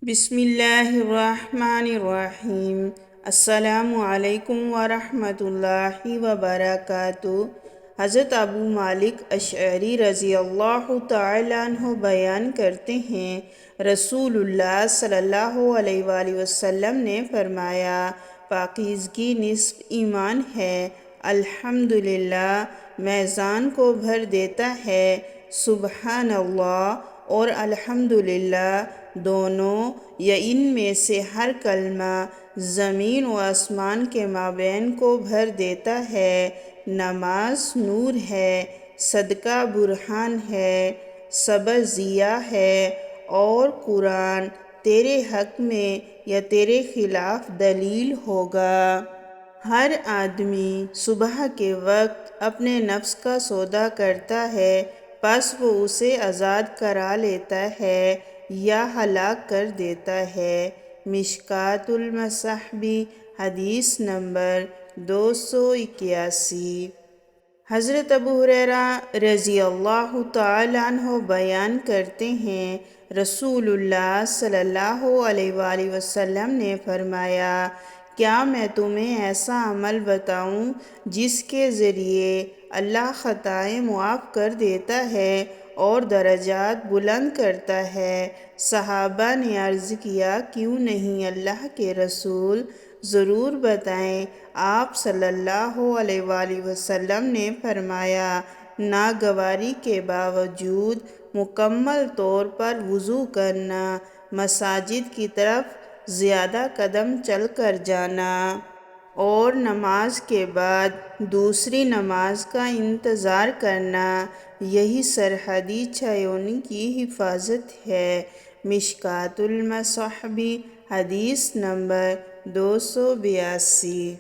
بسم اللہ الرحمن الرحیم۔ السلام علیکم ورحمۃ اللہ وبرکاتہ۔ حضرت ابو مالک اشعری رضی اللہ تعالیٰ عنہ بیان کرتے ہیں، رسول اللہ صلی اللہ علیہ وآلہ وسلم نے فرمایا، پاکیزگی نصف ایمان ہے۔ الحمدللہ میزان کو بھر دیتا ہے۔ سبحان اللہ اور الحمدللہ دونوں یا ان میں سے ہر کلمہ زمین و آسمان کے مابین کو بھر دیتا ہے۔ نماز نور ہے، صدقہ برہان ہے، صبر ضیاء ہے، اور قرآن تیرے حق میں یا تیرے خلاف دلیل ہوگا۔ ہر آدمی صبح کے وقت اپنے نفس کا سودا کرتا ہے، پس وہ اسے آزاد کرا لیتا ہے یا ہلاک کر دیتا ہے۔ مشکوٰۃ المصابیح حدیث نمبر 281۔ حضرت ابو ہریرہ رضی اللہ تعالیٰ عنہ بیان کرتے ہیں، رسول اللہ صلی اللہ علیہ وآلہ وسلم نے فرمایا، کیا میں تمہیں ایسا عمل بتاؤں جس کے ذریعے اللہ خطائیں معاف کر دیتا ہے اور درجات بلند کرتا ہے؟ صحابہ نے عرض کیا، کیوں نہیں اللہ کے رسول، ضرور بتائیں۔ آپ صلی اللہ علیہ وآلہ وسلم نے فرمایا، ناگواری کے باوجود مکمل طور پر وضو کرنا، مساجد کی طرف زیادہ قدم چل کر جانا، اور نماز کے بعد دوسری نماز کا انتظار کرنا، یہی سرحدی چیونی کی حفاظت ہے۔ مشکوٰۃ المصابیح حدیث نمبر 282۔